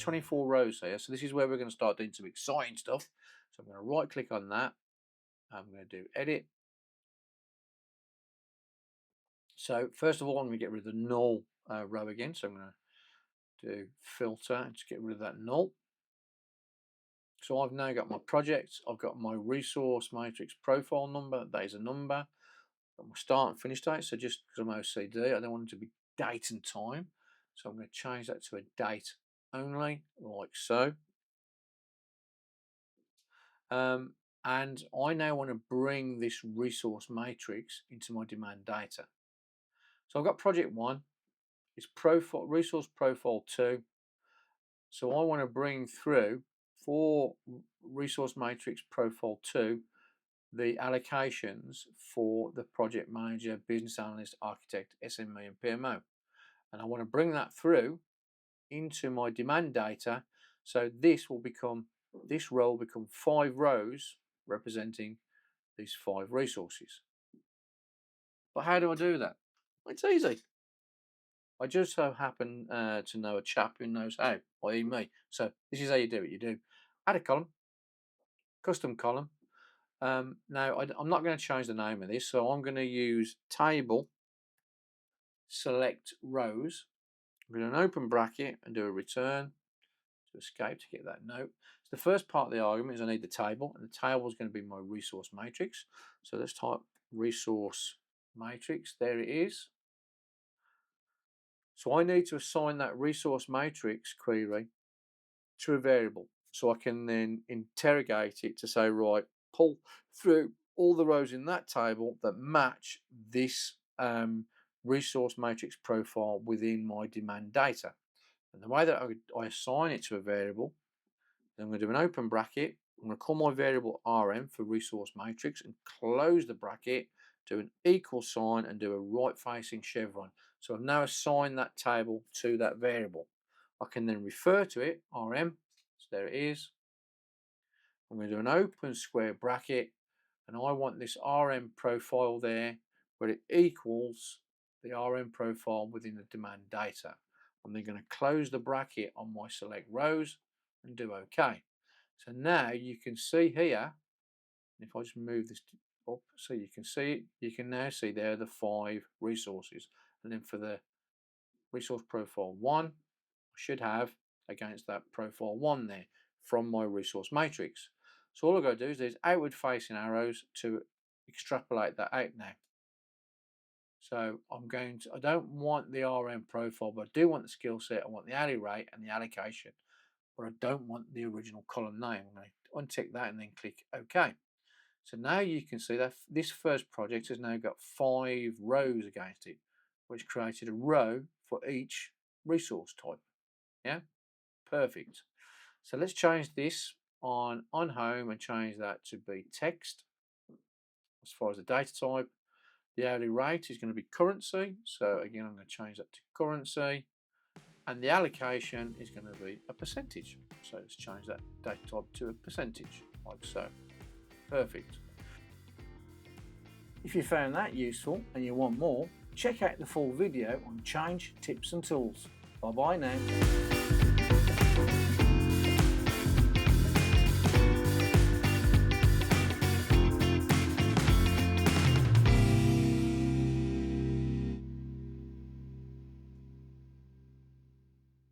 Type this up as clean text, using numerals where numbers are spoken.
24 rows here. So this is where we're going to start doing some exciting stuff. So I'm going to right click on that. I'm going to do edit. So first of all, I'm going to get rid of the null row again. So I'm going to do filter and just get rid of that null. So I've now got my project. I've got my resource matrix profile number. That is a number. Got my start and finish date. So just because I'm OCD, I don't want it to be date and time. So I'm going to change that to a date only, like so. And I now want to bring this resource matrix into my demand data. So I've got project 1, it's profile, resource profile 2. So I want to bring through for resource matrix profile 2 the allocations for the project manager, business analyst, architect, SME and PMO. And I want to bring that through into my demand data. So this will become, this row will become 5 rows representing these 5 resources. But how do I do that? It's easy. I just so happen to know a chap who knows how, i.e. me. So this is how you do it. You do add a column, custom column. Now I'm not going to change the name of this, so I'm going to use table select rows. I'm going to open bracket and do a return to escape to get that note. So the first part of the argument is I need the table, and the table is going to be my resource matrix. So let's type resource matrix. There it is. So I need to assign that resource matrix query to a variable. So I can then interrogate it to say, right, pull through all the rows in that table that match this resource matrix profile within my demand data. And the way that I assign it to a variable, I'm going to do an open bracket. I'm going to call my variable RM for resource matrix and close the bracket, do an equal sign and do a right facing chevron. So I've now assigned that table to that variable. I can then refer to it, RM, so there it is. I'm going to do an open square bracket and I want this RM profile there where it equals the RM profile within the demand data. I'm then going to close the bracket on my select rows and do OK. So now you can see here, if I just move this up so you can see it, you can now see there are the 5 resources. And then for the resource profile 1, I should have against that profile 1 there from my resource matrix. So all I've got to do is these outward facing arrows to extrapolate that out now. So I don't want the RM profile, but I do want the skill set, I want the alley rate and the allocation, but I don't want the original column name. I'm going to untick that and then click OK. So now you can see that this first project has now got 5 rows against it, which created a row for each resource type. Yeah, perfect. So let's change this on home and change that to be text. As far as the data type, the hourly rate is going to be currency. So again, I'm going to change that to currency. And the allocation is going to be a percentage. So let's change that data type to a percentage, like so. Perfect. If you found that useful and you want more, check out the full video on change tips and tools. Bye bye now.